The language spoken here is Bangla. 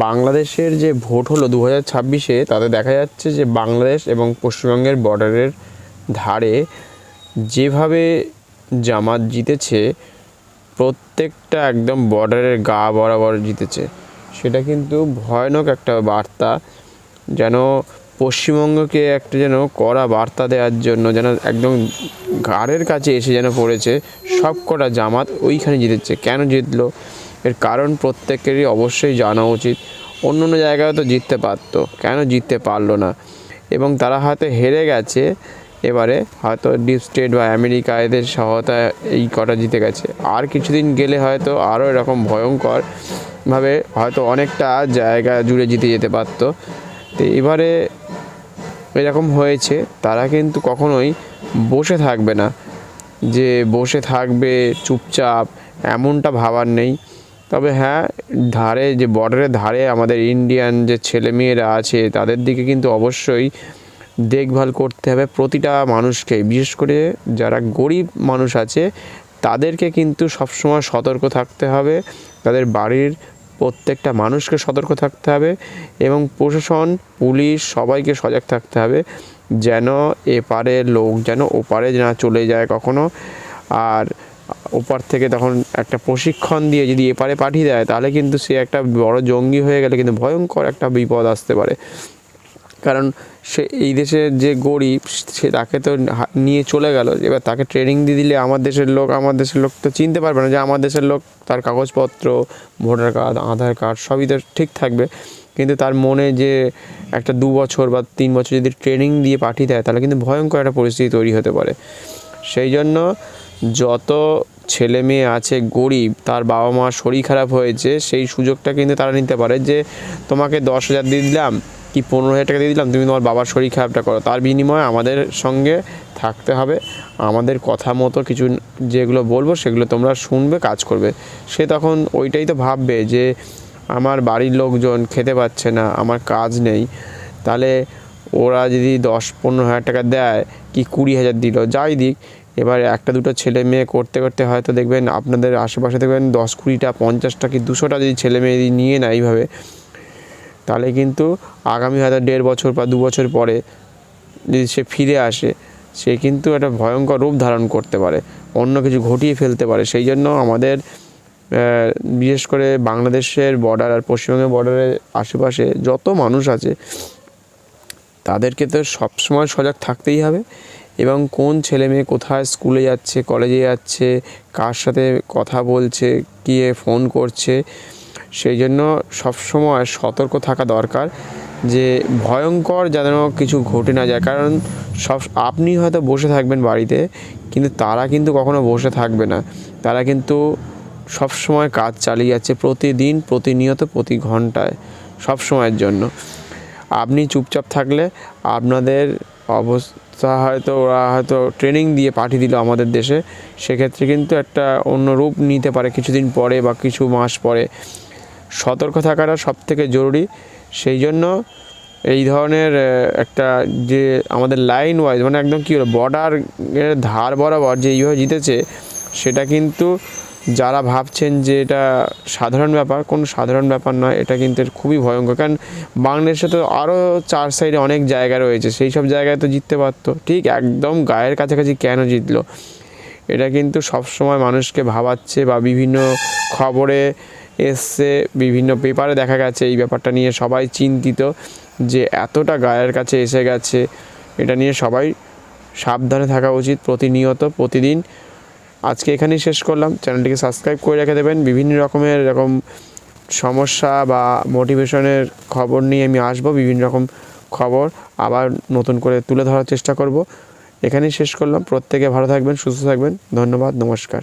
বাংলাদেশের যে ভোট হলো 2026-এ, তাতে দেখা যাচ্ছে যে বাংলাদেশ এবং পশ্চিমবঙ্গের বর্ডারের ধারে যেভাবে জামাত জিতেছে, প্রত্যেকটা একদম বর্ডারের গা বরাবর জিতেছে। সেটা কিন্তু ভয়ানক একটা বার্তা, যেন পশ্চিমবঙ্গকে একটা যেন কড়া বার্তা দেওয়ার জন্য যেন একদম ঘাড়ের কাছে এসে যেন পড়েছে। সব কটা জামাত ওইখানে জিতেছে। কেন জিতলো এর কারণ প্রত্যেকেরই অবশ্যই জানা উচিত। অন্য অন্য জায়গায় তো জিততে পারতো, কেন জিততে পারলো না? এবং তারা হয়তো হেরে গেছে, এবারে হয়তো ডিপ স্টেট বা আমেরিকা এদের সহায়তায় এই কটা জিতে গেছে। আর কিছুদিন গেলে হয়তো আরও এরকম ভয়ঙ্করভাবে হয়তো অনেকটা জায়গা জুড়ে জিতে যেতে পারতো। তো এবারে এরকম হয়েছে, তারা কিন্তু কখনোই বসে থাকবে না, যে বসে থাকবে চুপচাপ, এমনটা ভাবার নেই। তবে হ্যাঁ, ধারে যে বর্ডারের ধারে আমাদের ইন্ডিয়ান যে ছেলেমেয়েরা আছে, তাদের দিকে কিন্তু অবশ্যই দেখভাল করতে হবে প্রতিটা মানুষকে। বিশেষ করে যারা গরিব মানুষ আছে, তাদেরকে কিন্তু সবসময় সতর্ক থাকতে হবে। তাদের বাড়ির প্রত্যেকটা মানুষকে সতর্ক থাকতে হবে এবং প্রশাসন, পুলিশ সবাইকে সজাগ থাকতে হবে, যেন এপারের লোক যেন ওপারে না চলে যায় কখনো। আর ওপার থেকে তখন একটা প্রশিক্ষণ দিয়ে যদি এপারে পাঠিয়ে দেয়, তাহলে কিন্তু সে একটা বড় জঙ্গি হয়ে গেলে কিন্তু ভয়ঙ্কর একটা বিপদ আসতে পারে। কারণ সে এই দেশের যে গরিব, সে তাকে তো নিয়ে চলে গেল, এবার তাকে ট্রেনিং দিয়ে দিলে আমার দেশের লোক তো চিনতে পারবে না যে আমার দেশের লোক। তার কাগজপত্র, ভোটার কার্ড, আধার কার্ড সবই তো ঠিক থাকবে, কিন্তু তার মনে যে একটা 2 বছর বা 3 বছর যদি ট্রেনিং দিয়ে পাঠিয়ে দেয়, তাহলে কিন্তু ভয়ঙ্কর একটা পরিস্থিতি তৈরি হতে পারে। সেই জন্য যত ছেলে মেয়ে আছে গরিব, তার বাবা মার শরীর খারাপ হয়েছে, সেই সুযোগটা কিন্তু তারা নিতে পারে যে তোমাকে 10,000 দিয়ে দিলাম কি 15,000 টাকা দিয়ে দিলাম, তুমি তোমার বাবার শরীর খারাপটা করো, তার বিনিময়ে আমাদের সঙ্গে থাকতে হবে, আমাদের কথা মতো কিছু যেগুলো বলবো সেগুলো তোমরা শুনবে, কাজ করবে। সে তখন ওইটাই তো ভাববে যে আমার বাড়ির লোকজন খেতে পাচ্ছে না, আমার কাজ নেই, তাহলে ওরা যদি 10-15,000 টাকা দেয় কি 20,000 দিল, যাই দিক, এবার একটা দুটো ছেলে মেয়ে করতে করতে হয়তো দেখবেন আপনাদের আশেপাশে দেখবেন 10-20টা 50টা কি 200টা যদি ছেলে মেয়ে নিয়ে নেয় এইভাবে, তাহলে কিন্তু আগামী হয়তো 1.5 বছর বা 2 বছর পরে যদি সে ফিরে আসে, সে কিন্তু একটা ভয়ঙ্কর রূপ ধারণ করতে পারে, অন্য কিছু ঘটিয়ে ফেলতে পারে। সেই জন্য আমাদের বিশেষ করে বাংলাদেশের বর্ডার আর পশ্চিমবঙ্গের বর্ডারের আশেপাশে যত মানুষ আছে, তাদেরকে তো সবসময় সজাগ থাকতেই হবে। এবং কোন ছেলে মেয়ে কোথায় স্কুলে যাচ্ছে, কলেজে যাচ্ছে, কার সাথে কথা বলছে, কে ফোন করছে, সেই জন্য সবসময় সতর্ক থাকা দরকার যে ভয়ঙ্কর যেন কিছু ঘটে না যায়। কারণ আপনি হয়তো বসে থাকবেন বাড়িতে, কিন্তু তারা কিন্তু কখনো বসে থাকবে না। তারা কিন্তু সবসময় কাজ চালিয়ে যাচ্ছে, প্রতিদিন, প্রতিনিয়ত, প্রতি ঘন্টায়, সব সময়ের জন্য। আপনি চুপচাপ থাকলে আপনাদের অবস্থা হয়তো ওরা হয়তো ট্রেনিং দিয়ে পাঠিয়ে দিল আমাদের দেশে, সেক্ষেত্রে কিন্তু একটা অন্য রূপ নিতে পারে কিছুদিন পরে বা কিছু মাস পরে। সতর্ক থাকাটা সবথেকে জরুরি। সেই জন্য এই ধরনের একটা যে আমাদের লাইন ওয়াইজ, মানে একদম কী হলো, বর্ডারের ধার বরাবর যে এইভাবে জিতেছে, সেটা কিন্তু যারা ভাবছেন যে এটা সাধারণ ব্যাপার, কোনো সাধারণ ব্যাপার নয়, এটা কিন্তু খুবই ভয়ঙ্কর। কারণ বাংলাদেশে তো আরও 4 সাইডে অনেক জায়গা রয়েছে, সেই সব জায়গায় তো জিততে পারতো, ঠিক একদম গায়ের কাছাকাছি কেন জিতলো? এটা কিন্তু সবসময় মানুষকে ভাবাচ্ছে, বা বিভিন্ন খবরে এসছে, বিভিন্ন পেপারে দেখা গেছে এই ব্যাপারটা নিয়ে সবাই চিন্তিত যে এতটা গায়ের কাছে এসে গেছে। এটা নিয়ে সবাই সাবধানে থাকা উচিত প্রতিনিয়ত, প্রতিদিন। আজকে এখানেই শেষ করলাম। চ্যানেলটিকে সাবস্ক্রাইব করে রেখে দেবেন। বিভিন্ন রকমের এরকম সমস্যা বা মোটিভেশনের খবর নিয়ে আমি আসবো, বিভিন্ন রকম খবর আবার নতুন করে তুলে ধরার চেষ্টা করব। এখানেই শেষ করলাম। প্রত্যেকে ভালো থাকবেন, সুস্থ থাকবেন। ধন্যবাদ, নমস্কার।